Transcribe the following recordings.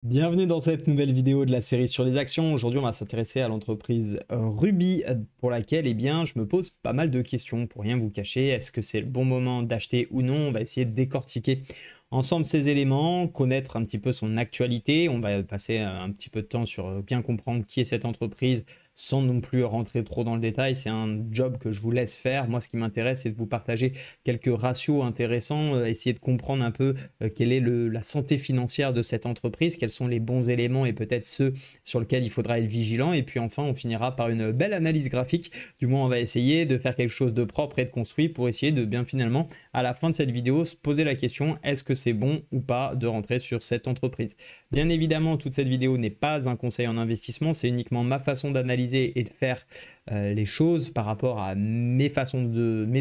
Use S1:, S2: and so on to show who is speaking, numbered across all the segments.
S1: Bienvenue dans cette nouvelle vidéo de la série sur les actions. Aujourd'hui, on va s'intéresser à l'entreprise Ruby pour laquelle je me pose pas mal de questions pour rien vous cacher. Est-ce que c'est le bon moment d'acheter ou non? On va essayer de décortiquer ensemble ces éléments, connaître un petit peu son actualité. On va passer un petit peu de temps sur bien comprendre qui est cette entreprise sans non plus rentrer trop dans le détail. C'est un job que je vous laisse faire. Moi, ce qui m'intéresse, c'est de vous partager quelques ratios intéressants, essayer de comprendre un peu quelle est la santé financière de cette entreprise, quels sont les bons éléments et peut-être ceux sur lesquels il faudra être vigilant. Et puis enfin, on finira par une belle analyse graphique. Du moins, on va essayer de faire quelque chose de propre et de construit pour essayer de bien finalement, à la fin de cette vidéo, se poser la question, est-ce que c'est bon ou pas de rentrer sur cette entreprise? Bien évidemment, toute cette vidéo n'est pas un conseil en investissement, c'est uniquement ma façon d'analyser et de faire les choses par rapport à mes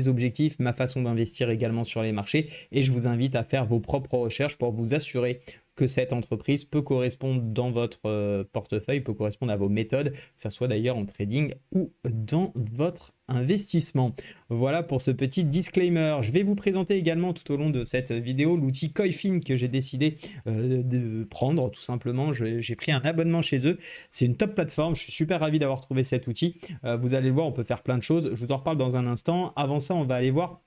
S1: objectifs, ma façon d'investir également sur les marchés. Et je vous invite à faire vos propres recherches pour vous assurer que cette entreprise peut correspondre dans votre portefeuille, peut correspondre à vos méthodes, que ce soit d'ailleurs en trading ou dans votre investissement. Voilà pour ce petit disclaimer. Je vais vous présenter également tout au long de cette vidéo l'outil Koifin que j'ai décidé de prendre tout simplement. J'ai pris un abonnement chez eux. C'est une top plateforme. Je suis super ravi d'avoir trouvé cet outil. Vous allez le voir, on peut faire plein de choses. Je vous en reparle dans un instant. Avant ça, on va aller voir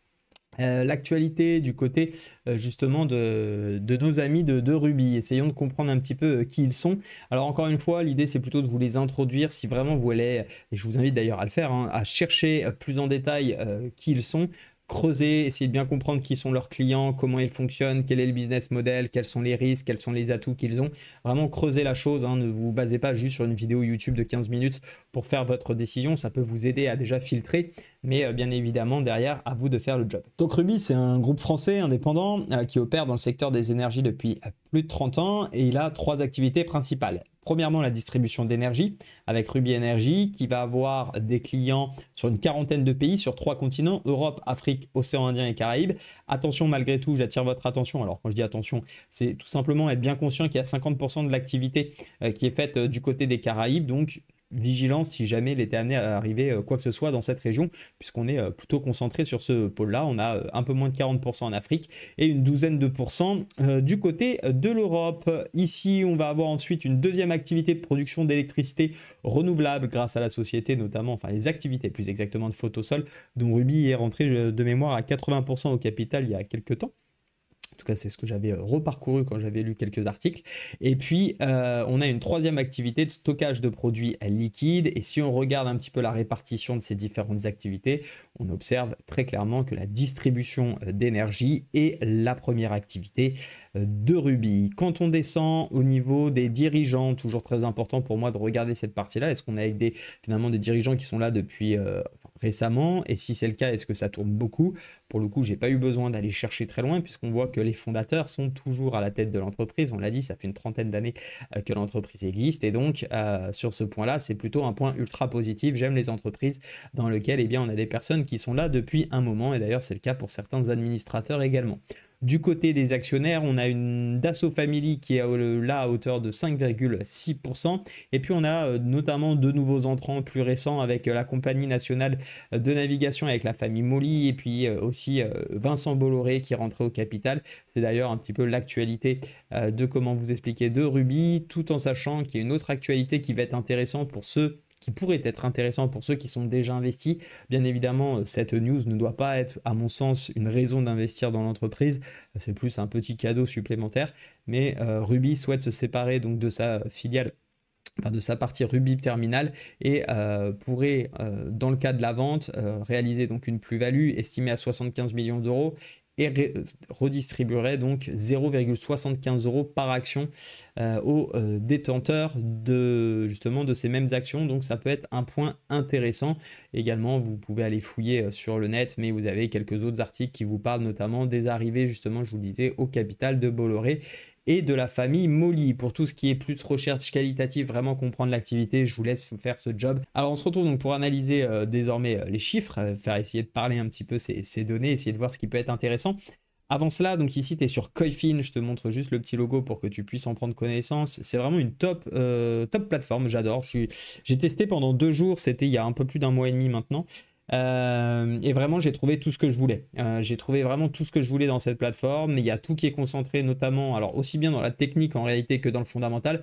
S1: l'actualité du côté justement de nos amis de Ruby. Essayons de comprendre un petit peu qui ils sont. Alors encore une fois, l'idée c'est plutôt de vous les introduire si vraiment vous voulez, et je vous invite d'ailleurs à le faire, hein, à chercher plus en détail qui ils sont, creuser, essayer de bien comprendre qui sont leurs clients, comment ils fonctionnent, quel est le business model, quels sont les risques, quels sont les atouts qu'ils ont. Vraiment creuser la chose, hein, ne vous basez pas juste sur une vidéo YouTube de 15 minutes pour faire votre décision, ça peut vous aider à déjà filtrer, mais bien évidemment derrière, à vous de faire le job. Donc Ruby, c'est un groupe français indépendant qui opère dans le secteur des énergies depuis plus de 30 ans et il a 3 activités principales. Premièrement, la distribution d'énergie avec Ruby Energy qui va avoir des clients sur une quarantaine de pays, sur 3 continents, Europe, Afrique, Océan Indien et Caraïbes. Attention, malgré tout, j'attire votre attention. Alors quand je dis attention, c'est tout simplement être bien conscient qu'il y a 50% de l'activité qui est faite du côté des Caraïbes. Donc vigilance si jamais il était amené à arriver quoi que ce soit dans cette région, puisqu'on est plutôt concentré sur ce pôle-là. On a un peu moins de 40% en Afrique et une douzaine de pourcents du côté de l'Europe. Ici, on va avoir ensuite une deuxième activité de production d'électricité renouvelable grâce à la société, notamment, enfin les activités plus exactement de Photosol, dont Ruby est rentré de mémoire à 80% au capital il y a quelques temps. En tout cas, c'est ce que j'avais reparcouru quand j'avais lu quelques articles. Et puis, on a une troisième activité de stockage de produits liquides. Et si on regarde un petit peu la répartition de ces différentes activités, on observe très clairement que la distribution d'énergie est la première activité de Ruby. Quand on descend au niveau des dirigeants, toujours très important pour moi de regarder cette partie-là. Est-ce qu'on a avec finalement des dirigeants qui sont là depuis récemment? Et si c'est le cas, est-ce que ça tourne beaucoup? Pour le coup, j'ai pas eu besoin d'aller chercher très loin puisqu'on voit que les fondateurs sont toujours à la tête de l'entreprise. On l'a dit, ça fait une trentaine d'années que l'entreprise existe et donc sur ce point-là, c'est plutôt un point ultra positif. J'aime les entreprises dans lesquelles on a des personnes qui sont là depuis un moment et d'ailleurs c'est le cas pour certains administrateurs également. Du côté des actionnaires, on a une Dassault Family qui est là à hauteur de 5,6%. Et puis on a notamment 2 nouveaux entrants plus récents avec la compagnie nationale de navigation avec la famille Molly et puis aussi Vincent Bolloré qui est rentré au capital. C'est d'ailleurs un petit peu l'actualité de comment vous expliquer de Ruby, tout en sachant qu'il y a une autre actualité qui va être intéressante pour ceux qui pourrait être intéressant pour ceux qui sont déjà investis. Bien évidemment, cette news ne doit pas être, à mon sens, une raison d'investir dans l'entreprise. C'est plus un petit cadeau supplémentaire. Mais Ruby souhaite se séparer donc de sa filiale, enfin de sa partie Ruby Terminal et pourrait, dans le cas de la vente, réaliser donc une plus-value estimée à 75 millions d'euros et redistribuerait donc 0,75 € par action aux détenteurs justement de ces mêmes actions. Donc ça peut être un point intéressant. Également, vous pouvez aller fouiller sur le net, mais vous avez quelques autres articles qui vous parlent notamment des arrivées, justement, je vous le disais, au capital de Bolloré et de la famille Molly. Pour tout ce qui est plus recherche qualitative, vraiment comprendre l'activité, je vous laisse faire ce job. Alors on se retrouve donc pour analyser désormais les chiffres, faire essayer de parler un petit peu ces données, essayer de voir ce qui peut être intéressant. Avant cela, donc ici tu es sur Koifin, je te montre juste le petit logo pour que tu puisses en prendre connaissance. C'est vraiment une top plateforme, j'adore. J'ai testé pendant 2 jours, c'était il y a un peu plus d'1 mois et demi maintenant. Et vraiment, j'ai trouvé tout ce que je voulais. J'ai trouvé vraiment tout ce que je voulais dans cette plateforme. Il y a tout qui est concentré, notamment, alors aussi bien dans la technique en réalité que dans le fondamental.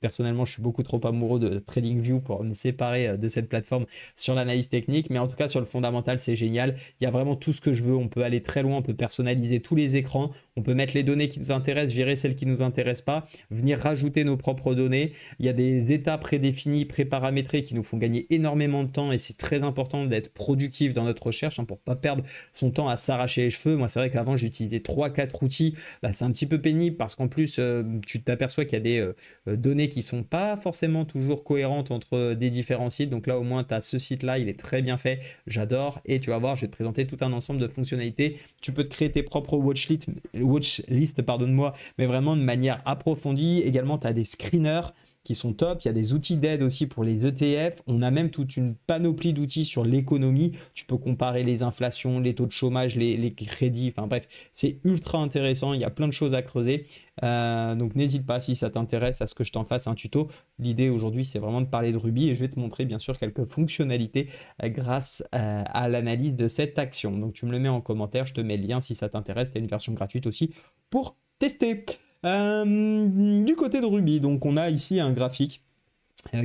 S1: Personnellement, je suis beaucoup trop amoureux de TradingView pour me séparer de cette plateforme sur l'analyse technique. Mais en tout cas, sur le fondamental, c'est génial. Il y a vraiment tout ce que je veux. On peut aller très loin. On peut personnaliser tous les écrans. On peut mettre les données qui nous intéressent, virer celles qui ne nous intéressent pas, venir rajouter nos propres données. Il y a des états prédéfinis, préparamétrés qui nous font gagner énormément de temps. Et c'est très important d'être productif dans notre recherche pour ne pas perdre son temps à s'arracher les cheveux. Moi, c'est vrai qu'avant, j'utilisais 3-4 outils. Bah, c'est un petit peu pénible parce qu'en plus, tu t'aperçois qu'il y a des données qui sont pas forcément toujours cohérentes entre des différents sites. Donc là, au moins, tu as ce site-là, il est très bien fait. J'adore. Et tu vas voir, je vais te présenter tout un ensemble de fonctionnalités. Tu peux te créer tes propres watchlist, pardonne-moi, mais vraiment de manière approfondie. Également, tu as des screeners qui sont top. Il y a des outils d'aide aussi pour les ETF. On a même toute une panoplie d'outils sur l'économie. Tu peux comparer les inflations, les taux de chômage, les crédits. Enfin bref, c'est ultra intéressant. Il y a plein de choses à creuser. Donc n'hésite pas si ça t'intéresse à ce que je t'en fasse un tuto. L'idée aujourd'hui, c'est vraiment de parler de Ruby et je vais te montrer bien sûr quelques fonctionnalités grâce à l'analyse de cette action. Donc tu me le mets en commentaire, je te mets le lien si ça t'intéresse. Tu as une version gratuite aussi pour tester. Du côté de Ruby, donc on a ici un graphique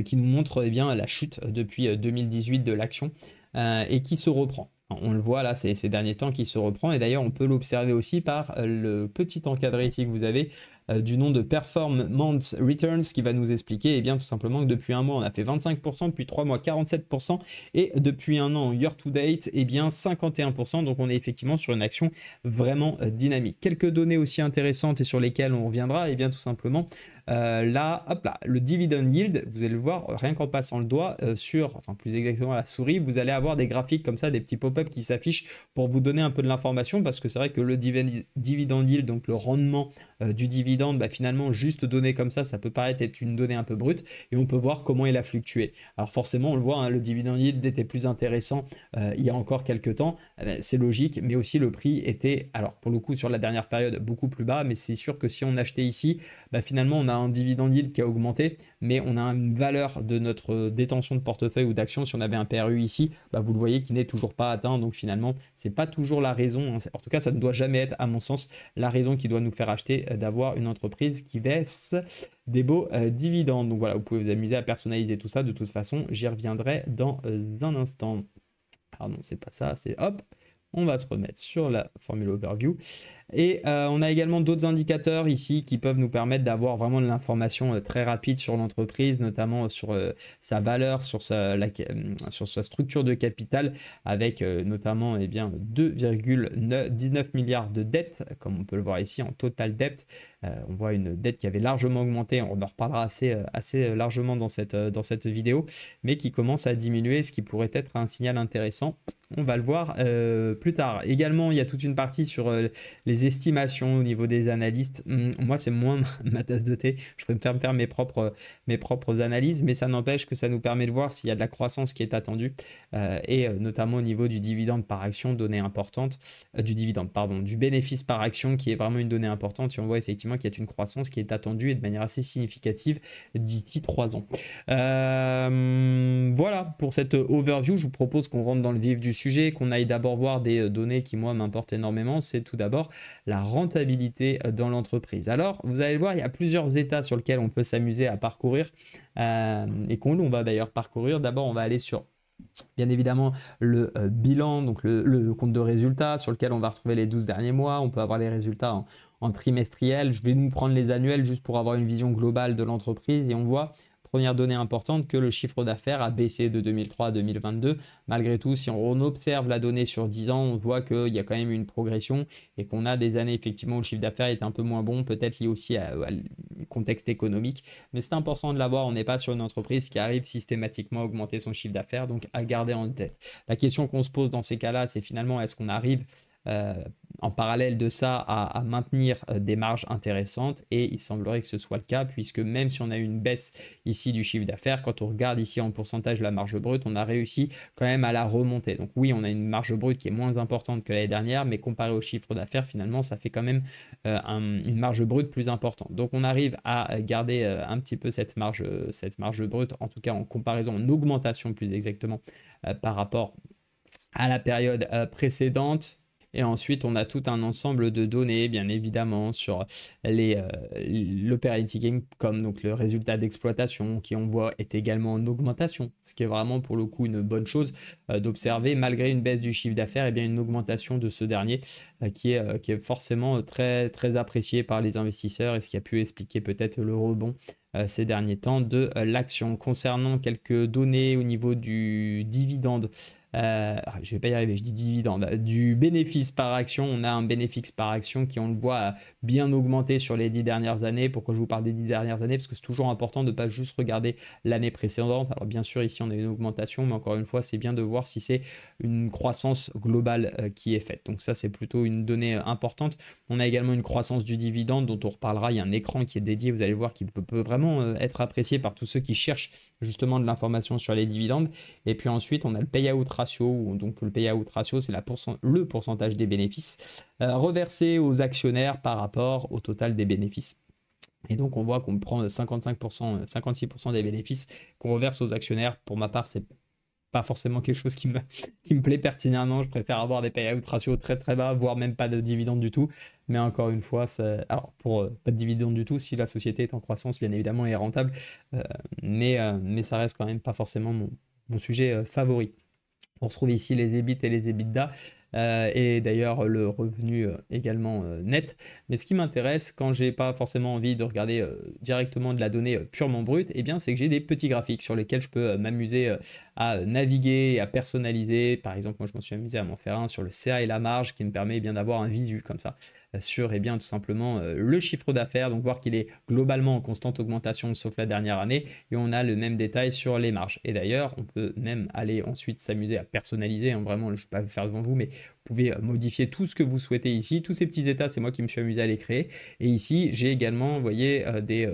S1: qui nous montre bien la chute depuis 2018 de l'action et qui se reprend. On le voit là ces derniers temps qui se reprend et d'ailleurs on peut l'observer aussi par le petit encadré ici que vous avez du nom de Performance Returns qui va nous expliquer bien tout simplement que depuis un mois on a fait 25%, depuis 3 mois 47% et depuis un an year to date bien 51%. Donc on est effectivement sur une action vraiment dynamique. Quelques données aussi intéressantes et sur lesquelles on reviendra bien tout simplement là, hop là, le dividend yield, vous allez le voir rien qu'en passant le doigt enfin plus exactement la souris, vous allez avoir des graphiques comme ça, des petits pop-up qui s'affichent pour vous donner un peu de l'information parce que c'est vrai que le dividend yield, donc le rendement du dividende, finalement juste donné comme ça peut paraître être une donnée un peu brute et on peut voir comment il a fluctué. Alors forcément on le voit, le dividend yield était plus intéressant il y a encore quelques temps, c'est logique, mais aussi le prix était, alors pour le coup sur la dernière période beaucoup plus bas, mais c'est sûr que si on achetait ici, finalement on a un dividend yield qui a augmenté, mais on a une valeur de notre détention de portefeuille ou d'action. Si on avait un PRU ici, vous le voyez qui n'est toujours pas atteint, donc finalement c'est pas toujours la raison, en tout cas ça ne doit jamais être à mon sens la raison qui doit nous faire acheter d'avoir une entreprise qui baisse des beaux dividendes. Donc voilà, vous pouvez vous amuser à personnaliser tout ça, de toute façon j'y reviendrai dans un instant. Alors non, c'est pas ça, c'est hop, on va se remettre sur la formule overview. Et on a également d'autres indicateurs ici qui peuvent nous permettre d'avoir vraiment de l'information très rapide sur l'entreprise, notamment sur sa valeur, sur sa structure de capital, avec notamment 2,19 milliards de dettes, comme on peut le voir ici en total dette. On voit une dette qui avait largement augmenté, on en reparlera assez largement dans cette vidéo, mais qui commence à diminuer, ce qui pourrait être un signal intéressant. On va le voir plus tard. Également, il y a toute une partie sur les estimations au niveau des analystes. Moi, c'est moins ma tasse de thé. Je préfère me faire mes propres analyses, mais ça n'empêche que ça nous permet de voir s'il y a de la croissance qui est attendue et notamment au niveau du dividende par action, donnée importante, du bénéfice par action qui est vraiment une donnée importante. Et on voit effectivement qu'il y a une croissance qui est attendue et de manière assez significative d'ici 3 ans. Voilà pour cette overview. Je vous propose qu'on rentre dans le vif du sujet, qu'on aille d'abord voir des données qui moi m'importent énormément. C'est tout d'abord la rentabilité dans l'entreprise. Alors vous allez le voir, il y a plusieurs états sur lesquels on peut s'amuser à parcourir et qu'on va d'ailleurs parcourir. D'abord on va aller sur bien évidemment le bilan, donc le compte de résultats sur lequel on va retrouver les 12 derniers mois. On peut avoir les résultats en trimestriel. Je vais nous prendre les annuels juste pour avoir une vision globale de l'entreprise et on voit, première donnée importante, que le chiffre d'affaires a baissé de 2003 à 2022. Malgré tout, si on observe la donnée sur 10 ans, on voit qu'il y a quand même une progression et qu'on a des années effectivement où le chiffre d'affaires est un peu moins bon, peut-être lié aussi au contexte économique. Mais c'est important de l'avoir, on n'est pas sur une entreprise qui arrive systématiquement à augmenter son chiffre d'affaires, donc à garder en tête. La question qu'on se pose dans ces cas-là, c'est finalement est-ce qu'on arrive en parallèle de ça à maintenir des marges intéressantes, et il semblerait que ce soit le cas puisque même si on a eu une baisse ici du chiffre d'affaires, quand on regarde ici en pourcentage la marge brute, on a réussi quand même à la remonter. Donc oui, on a une marge brute qui est moins importante que l'année dernière, mais comparé au chiffre d'affaires, finalement ça fait quand même une marge brute plus importante. Donc on arrive à garder un petit peu cette marge brute, en tout cas en comparaison, en augmentation plus exactement par rapport à la période précédente. Et ensuite, on a tout un ensemble de données, bien évidemment, sur l'operating income, donc le résultat d'exploitation, qui on voit est également en augmentation, ce qui est vraiment pour le coup une bonne chose d'observer, malgré une baisse du chiffre d'affaires, et bien une augmentation de ce dernier qui est forcément très, très apprécié par les investisseurs et ce qui a pu expliquer peut-être le rebond ces derniers temps de l'action. Concernant quelques données au niveau du dividende, je vais pas y arriver, je dis dividende, du bénéfice par action, on a un bénéfice par action qui, on le voit, a bien augmenté sur les 10 dernières années. Pourquoi je vous parle des 10 dernières années? Parce que c'est toujours important de ne pas juste regarder l'année précédente. Alors bien sûr, ici on a une augmentation, mais encore une fois, c'est bien de voir si c'est une croissance globale qui est faite. Donc ça, c'est plutôt une donnée importante. On a également une croissance du dividende dont on reparlera. Il y a un écran qui est dédié, vous allez voir, qui peut vraiment être apprécié par tous ceux qui cherchent justement de l'information sur les dividendes. Et puis ensuite, on a le payout ratio. Donc le payout ratio, c'est le pourcentage des bénéfices reversés aux actionnaires par rapport au total des bénéfices. Et donc on voit qu'on prend 55%, 56% des bénéfices qu'on reverse aux actionnaires. Pour ma part, c'est pas forcément quelque chose qui me plaît pertinemment. Je préfère avoir des payout ratios très très bas, voire même pas de dividendes du tout. Mais encore une fois, alors pour pas de dividendes du tout, si la société est en croissance, bien évidemment, et est rentable. Mais ça reste quand même pas forcément mon sujet favori. On retrouve ici les EBIT et les EBITDA. Et d'ailleurs le revenu également net. Mais ce qui m'intéresse quand j'ai pas forcément envie de regarder directement de la donnée purement brute, eh bien c'est que j'ai des petits graphiques sur lesquels je peux m'amuser à naviguer et à personnaliser. Par exemple, moi je m'en suis amusé à m'en faire un sur le CA et la marge qui me permet bien d'avoir un visu comme ça sur bien tout simplement le chiffre d'affaires, donc voir qu'il est globalement en constante augmentation sauf la dernière année, et on a le même détail sur les marges. Et d'ailleurs on peut même aller ensuite s'amuser à personnaliser, hein, vraiment je ne vais pas le faire devant vous, mais vous pouvez modifier tout ce que vous souhaitez ici. Tous ces petits états, c'est moi qui me suis amusé à les créer. Et ici, j'ai également, vous voyez, des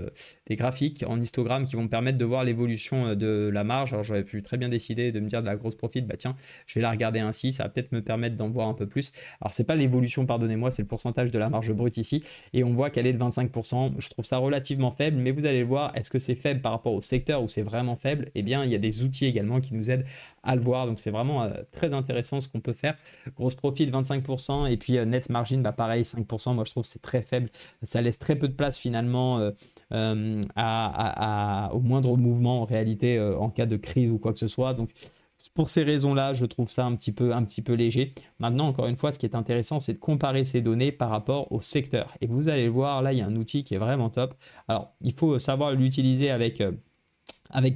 S1: graphiques en histogramme qui vont me permettre de voir l'évolution de la marge. Alors, j'aurais pu très bien décider de me dire de la grosse profit, bah tiens, je vais la regarder ainsi, ça va peut-être me permettre d'en voir un peu plus. Alors, c'est pas l'évolution, pardonnez-moi, c'est le pourcentage de la marge brute ici. Et on voit qu'elle est de 25%. Je trouve ça relativement faible, mais vous allez le voir, est-ce que c'est faible par rapport au secteur ou c'est vraiment faible? Eh bien, il y a des outils également qui nous aident à le voir. Donc, c'est vraiment très intéressant ce qu'on peut faire. Grosse profit de 25% et puis net margin, bah pareil, 5%. Moi, je trouve que c'est très faible. Ça laisse très peu de place finalement au moindre mouvement en réalité en cas de crise ou quoi que ce soit. Donc, pour ces raisons-là, je trouve ça un petit peu léger. Maintenant, encore une fois, ce qui est intéressant, c'est de comparer ces données par rapport au secteur. Et vous allez le voir, là, il y a un outil qui est vraiment top. Alors, il faut savoir l'utiliser avec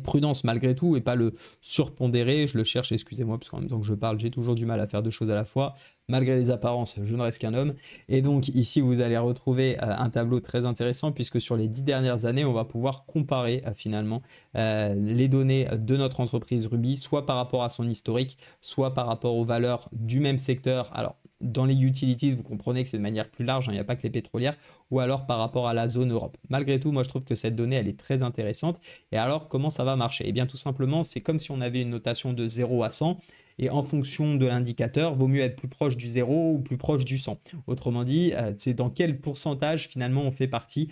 S1: prudence malgré tout et pas le surpondérer. Je le cherche, excusez-moi, parce qu'en même temps que je parle, j'ai toujours du mal à faire deux choses à la fois. Malgré les apparences, je ne reste qu'un homme. Et donc ici, vous allez retrouver un tableau très intéressant puisque sur les 10 dernières années, on va pouvoir comparer finalement les données de notre entreprise Ruby, soit par rapport à son historique, soit par rapport aux valeurs du même secteur. Alors, dans les utilities, vous comprenez que c'est de manière plus large, hein, il n'y a pas que les pétrolières, ou alors par rapport à la zone Europe. Malgré tout, moi je trouve que cette donnée, elle est très intéressante. Et alors, comment ça va marcher? Eh bien, tout simplement, c'est comme si on avait une notation de 0 à 100. Et en fonction de l'indicateur, vaut mieux être plus proche du 0 ou plus proche du 100. Autrement dit, c'est dans quel pourcentage finalement on fait partie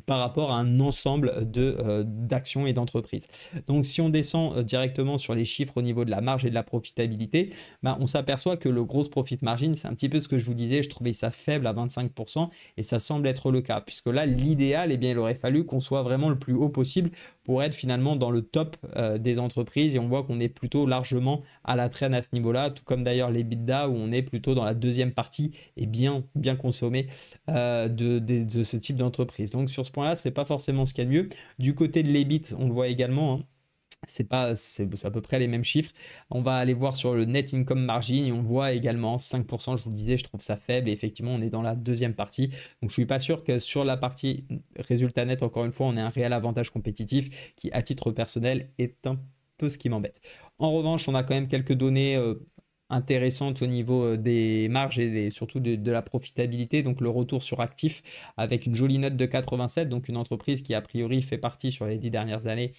S1: par rapport à un ensemble d'actions et d'entreprises. Donc si on descend directement sur les chiffres au niveau de la marge et de la profitabilité, bah, on s'aperçoit que le gross profit margin, c'est un petit peu ce que je vous disais, je trouvais ça faible à 25% et ça semble être le cas. Puisque là, l'idéal, eh bien, il aurait fallu qu'on soit vraiment le plus haut possible pour être finalement dans le top des entreprises, et on voit qu'on est plutôt largement à la traîne à ce niveau-là, tout comme d'ailleurs les l'EBITDA où on est plutôt dans la deuxième partie et bien consommé de ce type d'entreprise. Donc sur ce point-là, c'est pas forcément ce qu'il y a de mieux. Du côté de l'EBIT, on le voit également, hein, c'est à peu près les mêmes chiffres. On va aller voir sur le net income margin et on voit également 5%. Je vous le disais, je trouve ça faible et effectivement on est dans la deuxième partie. Donc je suis pas sûr que sur la partie résultat net, encore une fois, on ait un réel avantage compétitif qui, à titre personnel, est un peu ce qui m'embête. En revanche, on a quand même quelques données intéressante au niveau des marges et surtout de la profitabilité. Donc le retour sur actif avec une jolie note de 87, donc une entreprise qui a priori fait partie sur les 10 dernières années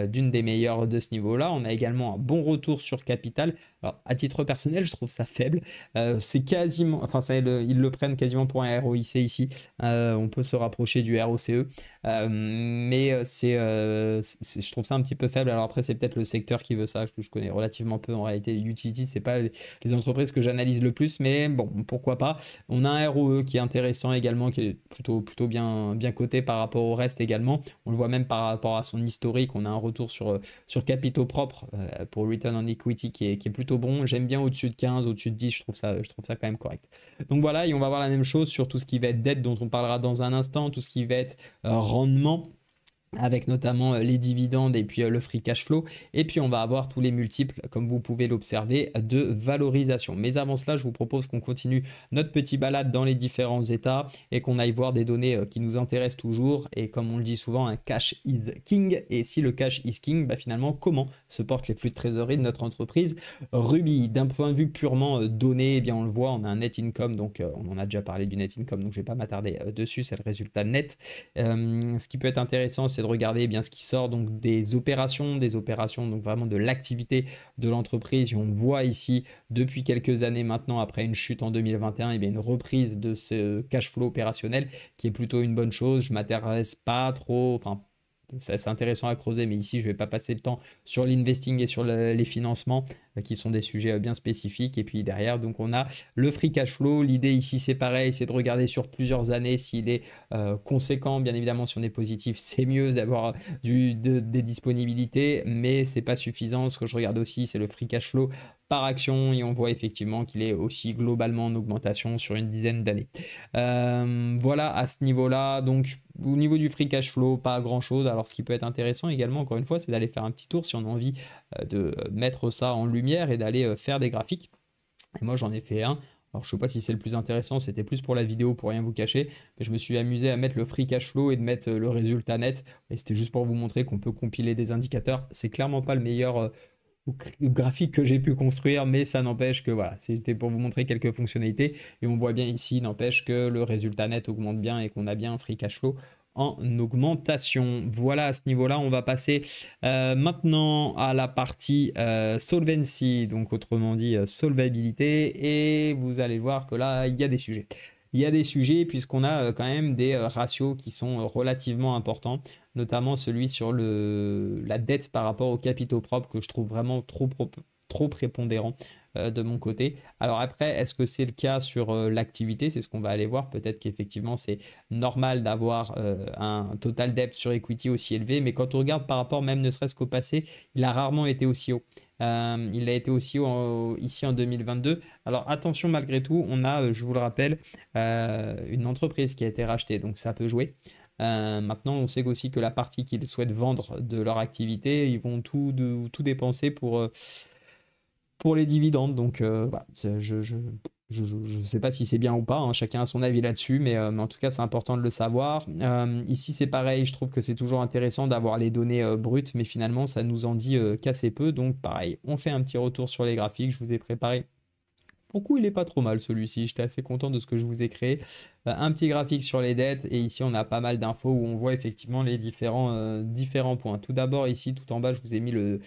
S1: d'une des meilleures de ce niveau-là. On a également un bon retour sur capital. Alors à titre personnel, je trouve ça faible. C'est quasiment, enfin ils le prennent quasiment pour un ROIC ici. On peut se rapprocher du ROCE. Mais je trouve ça un petit peu faible. Alors après, c'est peut-être le secteur qui veut ça. Je connais relativement peu en réalité les utilities. C'est pas les entreprises que j'analyse le plus, mais bon, pourquoi pas. On a un ROE qui est intéressant également, qui est plutôt bien coté par rapport au reste également. On le voit même par rapport à son historique, on a un retour sur capitaux propres pour return on equity qui est plutôt bon. J'aime bien au-dessus de 15, au-dessus de 10, je trouve ça quand même correct. Donc voilà, et on va voir la même chose sur tout ce qui va être dette dont on parlera dans un instant, tout ce qui va être rendement, avec notamment les dividendes et puis le free cash flow. Et puis on va avoir tous les multiples, comme vous pouvez l'observer, de valorisation. Mais avant cela, je vous propose qu'on continue notre petit balade dans les différents états et qu'on aille voir des données qui nous intéressent toujours. Et comme on le dit souvent, un cash is king. Et si le cash is king, bah finalement, comment se portent les flux de trésorerie de notre entreprise Ruby? D'un point de vue purement donné, eh bien on le voit, on a un net income, donc on en a déjà parlé du net income, donc je ne vais pas m'attarder dessus, c'est le résultat net. Ce qui peut être intéressant, c'est de regarder eh bien ce qui sort donc des opérations, donc vraiment de l'activité de l'entreprise. Et on voit ici depuis quelques années maintenant, après une chute en 2021, eh bien une reprise de ce cash flow opérationnel qui est plutôt une bonne chose. Je m'intéresse pas trop, enfin c'est intéressant à creuser, mais ici je ne vais pas passer le temps sur l'investing et sur les financements qui sont des sujets bien spécifiques. Et puis derrière, donc on a le free cash flow. L'idée ici, c'est pareil, c'est de regarder sur plusieurs années s'il est conséquent. Bien évidemment, si on est positif, c'est mieux d'avoir des disponibilités, mais c'est pas suffisant. Ce que je regarde aussi, c'est le free cash flow par action et on voit effectivement qu'il est aussi globalement en augmentation sur une dizaine d'années. Voilà à ce niveau-là. Donc au niveau du free cash flow, pas grand chose. Alors ce qui peut être intéressant également, encore une fois, c'est d'aller faire un petit tour si on a envie de mettre ça en lumière et d'aller faire des graphiques. Et moi j'en ai fait un. Alors je sais pas si c'est le plus intéressant, c'était plus pour la vidéo pour rien vous cacher, mais je me suis amusé à mettre le free cash flow et de mettre le résultat net. Et c'était juste pour vous montrer qu'on peut compiler des indicateurs. C'est clairement pas le meilleur graphique que j'ai pu construire, mais ça n'empêche que voilà, c'était pour vous montrer quelques fonctionnalités. Et on voit bien ici, n'empêche que le résultat net augmente bien et qu'on a bien un free cash flow en augmentation. Voilà, à ce niveau-là, on va passer maintenant à la partie solvency, donc autrement dit solvabilité, et vous allez voir que là, il y a des sujets. Il y a des sujets puisqu'on a quand même des ratios qui sont relativement importants, notamment celui sur la dette par rapport aux capitaux propres que je trouve vraiment trop prépondérant de mon côté. Alors après, est-ce que c'est le cas sur l'activité? C'est ce qu'on va aller voir. Peut-être qu'effectivement, c'est normal d'avoir un total debt sur equity aussi élevé, mais quand on regarde par rapport même ne serait-ce qu'au passé, il a rarement été aussi haut. Il a été aussi haut ici en 2022. Alors attention, malgré tout, on a, je vous le rappelle, une entreprise qui a été rachetée, donc ça peut jouer. Maintenant, on sait aussi que la partie qu'ils souhaitent vendre de leur activité, ils vont tout dépenser pour les dividendes. Donc, voilà, je ne sais pas si c'est bien ou pas, hein, chacun a son avis là-dessus, mais en tout cas, c'est important de le savoir. Ici, c'est pareil, je trouve que c'est toujours intéressant d'avoir les données brutes, mais finalement, ça nous en dit qu'assez peu. Donc, pareil, on fait un petit retour sur les graphiques. Je vous ai préparé. Pour le coup, il n'est pas trop mal celui-ci. J'étais assez content de ce que je vous ai créé. Un petit graphique sur les dettes. Et ici, on a pas mal d'infos où on voit effectivement les différents points. Tout d'abord, ici, tout en bas, je vous ai mis le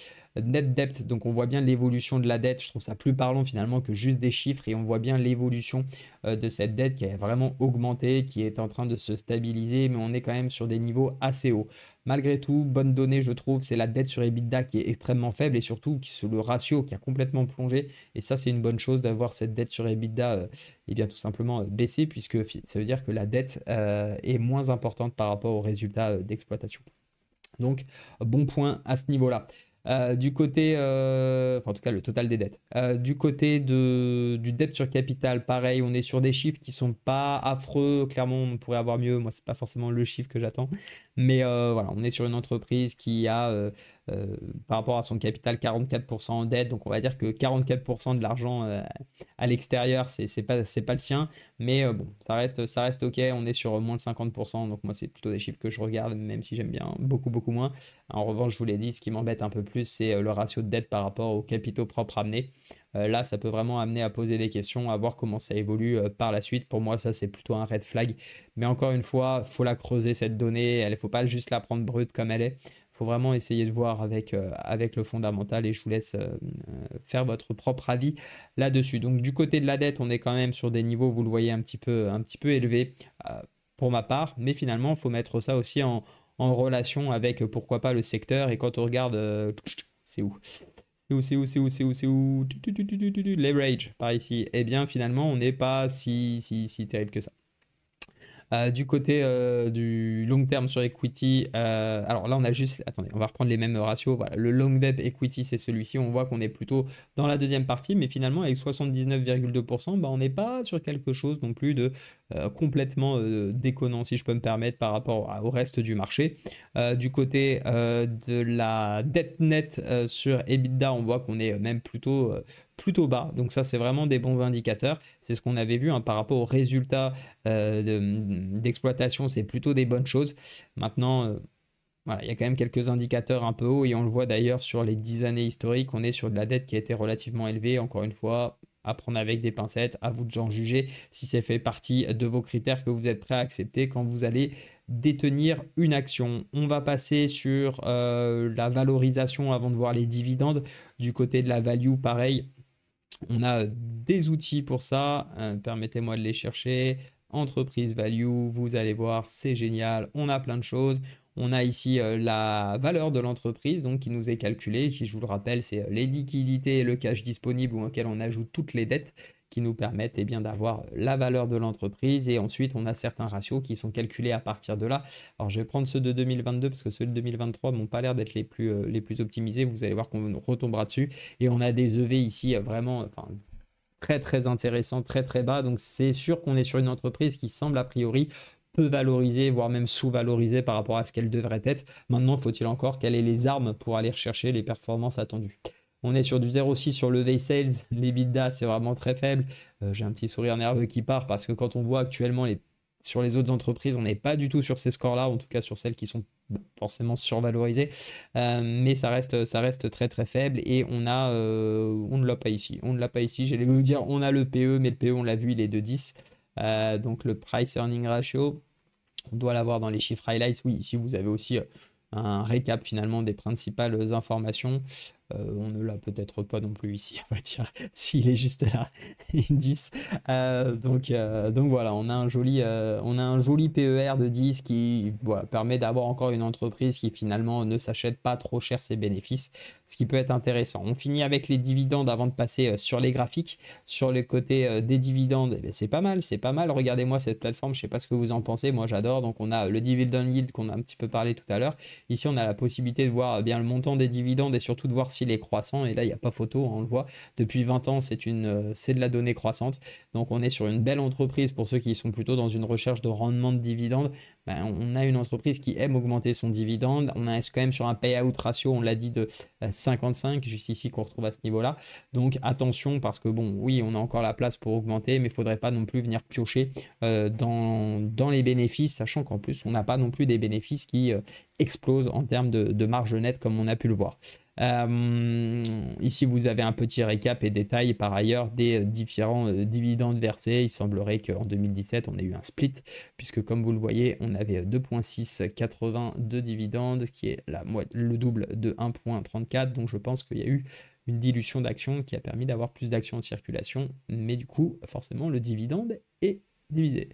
S1: net debt. Donc, on voit bien l'évolution de la dette. Je trouve ça plus parlant finalement que juste des chiffres. Et on voit bien l'évolution de cette dette qui a vraiment augmenté, qui est en train de se stabiliser. Mais on est quand même sur des niveaux assez hauts. Malgré tout, bonne donnée, je trouve, c'est la dette sur EBITDA qui est extrêmement faible et surtout le ratio qui a complètement plongé. Et ça, c'est une bonne chose d'avoir cette dette sur EBITDA et bien tout simplement baisser puisque ça veut dire que la dette est moins importante par rapport aux résultats d'exploitation. Donc, bon point à ce niveau-là. Du côté, enfin en tout cas le total des dettes. Du côté du dette sur capital, pareil, on est sur des chiffres qui sont pas affreux. Clairement, on pourrait avoir mieux. Moi, c'est pas forcément le chiffre que j'attends, mais voilà, on est sur une entreprise qui a par rapport à son capital 44% en dette. Donc, on va dire que 44% de l'argent à l'extérieur, c'est pas le sien, mais bon, ça reste ok. On est sur moins de 50%. Donc, moi, c'est plutôt des chiffres que je regarde, même si j'aime bien beaucoup moins. En revanche, je vous l'ai dit, ce qui m'embête un peu plus, c'est le ratio de dette par rapport aux capitaux propres amenés. Là, ça peut vraiment amener à poser des questions, à voir comment ça évolue par la suite. Pour moi, ça, c'est plutôt un red flag. Mais encore une fois, il faut la creuser, cette donnée. Il ne faut pas juste la prendre brute comme elle est. Il faut vraiment essayer de voir avec le fondamental et je vous laisse faire votre propre avis là-dessus. Donc, du côté de la dette, on est quand même sur des niveaux, vous le voyez, un petit peu élevés pour ma part. Mais finalement, il faut mettre ça aussi en relation avec pourquoi pas le secteur. Et quand on regarde, c'est où? C'est où? Leverage, par ici. Eh bien, finalement, on n'est pas si terrible que ça. Du côté du long terme sur equity, alors là on a juste, attendez, on va reprendre les mêmes ratios. Voilà, le long debt equity c'est celui-ci, on voit qu'on est plutôt dans la deuxième partie, mais finalement avec 79,2%, bah, on n'est pas sur quelque chose non plus de complètement déconnant, si je peux me permettre, par rapport au reste du marché. Du côté de la dette nette sur EBITDA, on voit qu'on est même plutôt bas. Donc ça, c'est vraiment des bons indicateurs. C'est ce qu'on avait vu hein, par rapport aux résultats d'exploitation, c'est plutôt des bonnes choses. Maintenant, voilà, il y a quand même quelques indicateurs un peu hauts et on le voit d'ailleurs sur les 10 années historiques, on est sur de la dette qui a été relativement élevée. Encore une fois, à prendre avec des pincettes, à vous de en juger si c'est fait partie de vos critères que vous êtes prêt à accepter quand vous allez détenir une action. On va passer sur la valorisation avant de voir les dividendes. Du côté de la value, pareil, on a des outils pour ça, permettez-moi de les chercher. Entreprise value, vous allez voir, c'est génial, on a plein de choses. On a ici la valeur de l'entreprise donc qui nous est calculée, qui je vous le rappelle, c'est les liquidités et le cash disponible auquel on ajoute toutes les dettes qui nous permettent eh bien, d'avoir la valeur de l'entreprise et ensuite on a certains ratios qui sont calculés à partir de là. Alors je vais prendre ceux de 2022 parce que ceux de 2023 n'ont pas l'air d'être les plus optimisés, vous allez voir qu'on retombera dessus et on a des EV ici vraiment enfin, très intéressant, très bas, donc c'est sûr qu'on est sur une entreprise qui semble a priori peu valorisée, voire même sous-valorisée par rapport à ce qu'elle devrait être. Maintenant, faut-il encore qu'elle ait les armes pour aller rechercher les performances attendues. On est sur du 0,6 sur le V-Sales, l'EBITDA c'est vraiment très faible. J'ai un petit sourire nerveux qui part parce que quand on voit actuellement sur les autres entreprises, on n'est pas du tout sur ces scores-là, en tout cas sur celles qui sont forcément survalorisées, mais ça reste très faible et on ne l'a pas ici. On ne l'a pas ici, j'allais vous dire, on a le PE, mais le PE, on l'a vu, il est de 10. Donc le Price Earning Ratio, on doit l'avoir dans les chiffres highlights. Oui, ici vous avez aussi un récap finalement des principales informations. On ne l'a peut-être pas non plus ici, on va dire, s'il est juste là, 10. Donc voilà, on a un joli PER de 10 qui voilà, permet d'avoir encore une entreprise qui finalement ne s'achète pas trop cher ses bénéfices, ce qui peut être intéressant. On finit avec les dividendes avant de passer sur les graphiques. Sur le côté des dividendes, eh c'est pas mal. Regardez-moi cette plateforme, je ne sais pas ce que vous en pensez, moi j'adore. Donc on a le dividend yield qu'on a un petit peu parlé tout à l'heure. Ici on a la possibilité de voir bien le montant des dividendes et surtout de voir s'il est croissant, et là il n'y a pas photo, hein, on le voit, depuis 20 ans c'est de la donnée croissante, donc on est sur une belle entreprise. Pour ceux qui sont plutôt dans une recherche de rendement de dividendes, ben, on a une entreprise qui aime augmenter son dividende, on est quand même sur un payout ratio, on l'a dit, de 55, juste ici qu'on retrouve à ce niveau là, donc attention parce que bon, oui on a encore la place pour augmenter, mais il ne faudrait pas non plus venir piocher dans les bénéfices, sachant qu'en plus on n'a pas non plus des bénéfices qui explosent en termes de marge nette comme on a pu le voir. Ici vous avez un petit récap et détail par ailleurs des différents dividendes versés. Il semblerait qu'en 2017 on ait eu un split puisque comme vous le voyez on avait 2,680 de dividendes, ce qui est le double de 1,34, donc je pense qu'il y a eu une dilution d'actions qui a permis d'avoir plus d'actions en circulation, mais du coup forcément le dividende est divisé.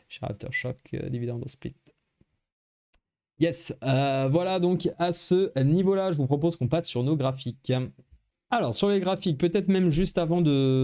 S1: Share Aftershock, dividende split. Yes, voilà donc à ce niveau-là, je vous propose qu'on passe sur nos graphiques. Alors sur les graphiques, peut-être même juste avant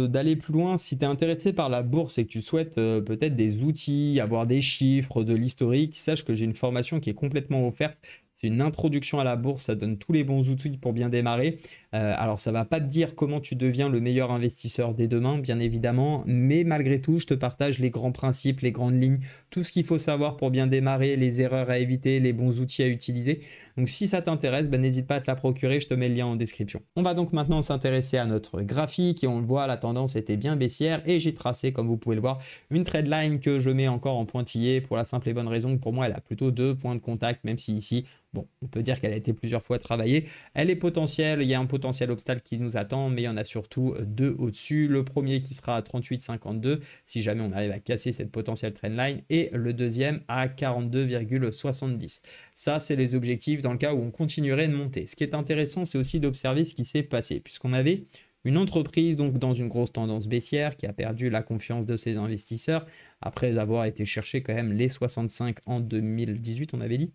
S1: d'aller plus loin, si tu es intéressé par la bourse et que tu souhaites peut-être des outils, avoir des chiffres, de l'historique, sache que j'ai une formation qui est complètement offerte. C'est une introduction à la bourse, ça donne tous les bons outils pour bien démarrer. Alors ça ne va pas te dire comment tu deviens le meilleur investisseur dès demain, bien évidemment, mais malgré tout, je te partage les grands principes, les grandes lignes, tout ce qu'il faut savoir pour bien démarrer, les erreurs à éviter, les bons outils à utiliser. Donc si ça t'intéresse, n'hésite pas à te la procurer, je te mets le lien en description. On va donc maintenant s'intéresser à notre graphique et on le voit, la tendance était bien baissière et j'ai tracé, comme vous pouvez le voir, une trendline que je mets encore en pointillé pour la simple et bonne raison que pour moi, elle a plutôt 2 points de contact, même si ici, bon, on peut dire qu'elle a été plusieurs fois travaillée. Elle est potentielle, il y a un potentiel obstacle qui nous attend, mais il y en a surtout 2 au-dessus. Le premier qui sera à 38,52 si jamais on arrive à casser cette potentielle trendline et le deuxième à 42,70. Ça, c'est les objectifs dans le cas où on continuerait de monter. Ce qui est intéressant, c'est aussi d'observer ce qui s'est passé, puisqu'on avait une entreprise donc dans une grosse tendance baissière qui a perdu la confiance de ses investisseurs, après avoir été chercher quand même les 65 en 2018, on avait dit,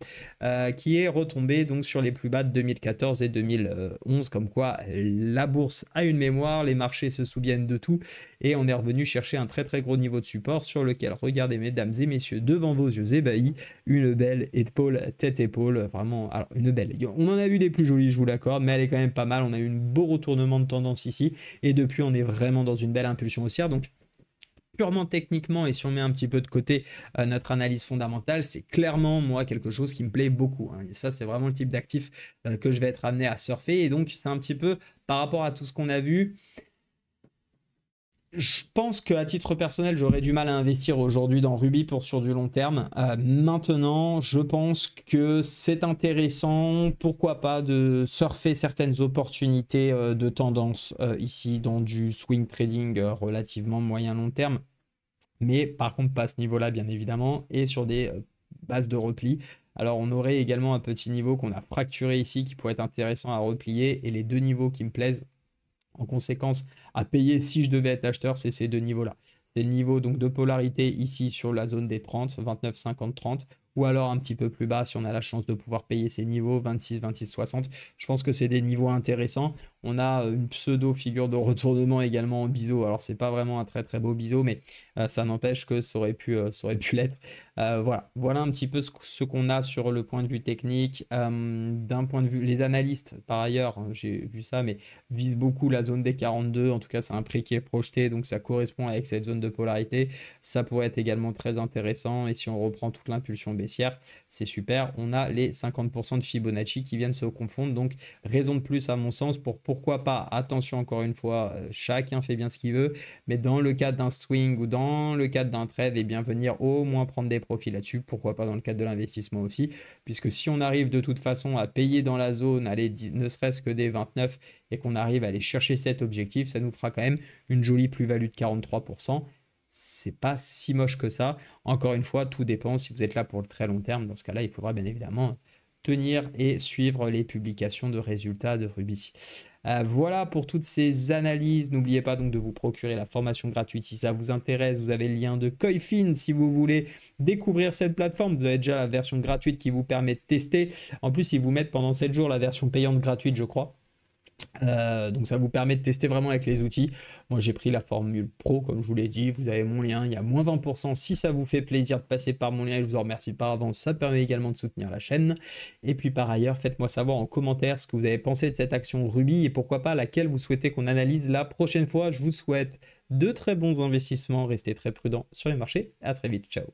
S1: qui est retombé donc sur les plus bas de 2014 et 2011, comme quoi la bourse a une mémoire, les marchés se souviennent de tout, et on est revenu chercher un très très gros niveau de support sur lequel, regardez mesdames et messieurs, devant vos yeux ébahis, une belle épaule, tête-épaule, vraiment, alors une belle, on en a vu des plus jolies, je vous l'accorde, mais elle est quand même pas mal, on a eu un beau retournement de tendance ici, et depuis on est vraiment dans une belle impulsion haussière, donc purement techniquement, et si on met un petit peu de côté notre analyse fondamentale, c'est clairement, moi, quelque chose qui me plaît beaucoup. Hein. Et ça, c'est vraiment le type d'actif que je vais être amené à surfer. Et donc, c'est un petit peu, par rapport à tout ce qu'on a vu, je pense qu'à titre personnel, j'aurais du mal à investir aujourd'hui dans Ruby sur du long terme. Maintenant, je pense que c'est intéressant, pourquoi pas, de surfer certaines opportunités de tendance ici dans du swing trading relativement moyen-long terme. Mais par contre, pas à ce niveau-là, bien évidemment, et sur des bases de repli. Alors, on aurait également un petit niveau qu'on a fracturé ici qui pourrait être intéressant à replier, et les deux niveaux qui me plaisent, en conséquence, à payer si je devais être acheteur, c'est ces deux niveaux-là. C'est le niveau donc de polarité ici sur la zone des 30, 29, 50, 30, ou alors un petit peu plus bas si on a la chance de pouvoir payer ces niveaux, 26, 26, 60. Je pense que c'est des niveaux intéressants. On a une pseudo figure de retournement également en biseau. Alors c'est pas vraiment un très très beau biseau, mais ça n'empêche que ça aurait pu l'être. Voilà un petit peu ce qu'on a sur le point de vue technique. D'un point de vue, les analystes, par ailleurs, hein, j'ai vu ça, mais visent beaucoup la zone des 42. En tout cas, c'est un prix qui est projeté, donc ça correspond avec cette zone de polarité. Ça pourrait être également très intéressant. Et si on reprend toute l'impulsion baissière, c'est super. On a les 50% de Fibonacci qui viennent se confondre. Donc, raison de plus, à mon sens, pour pourquoi pas, attention encore une fois, chacun fait bien ce qu'il veut, mais dans le cadre d'un swing ou dans le cadre d'un trade, et bien venir au moins prendre des profits là-dessus, pourquoi pas dans le cadre de l'investissement aussi, puisque si on arrive de toute façon à payer dans la zone, aller ne serait-ce que des 29, et qu'on arrive à aller chercher cet objectif, ça nous fera quand même une jolie plus-value de 43%. C'est pas si moche que ça. Encore une fois, tout dépend si vous êtes là pour le très long terme. Dans ce cas-là, il faudra bien évidemment tenir et suivre les publications de résultats de Ruby. Voilà pour toutes ces analyses. N'oubliez pas donc de vous procurer la formation gratuite si ça vous intéresse. Vous avez le lien de Koifin si vous voulez découvrir cette plateforme. Vous avez déjà la version gratuite qui vous permet de tester. En plus, ils vous mettent pendant 7 jours la version payante gratuite, je crois. Donc ça vous permet de tester vraiment avec les outils. Moi j'ai pris la formule pro comme je vous l'ai dit, vous avez mon lien, il y a moins 20% si ça vous fait plaisir de passer par mon lien, et je vous en remercie par avance, ça permet également de soutenir la chaîne. Et puis par ailleurs, faites-moi savoir en commentaire ce que vous avez pensé de cette action Ruby et pourquoi pas laquelle vous souhaitez qu'on analyse la prochaine fois. Je vous souhaite de très bons investissements, restez très prudents sur les marchés, à très vite, ciao.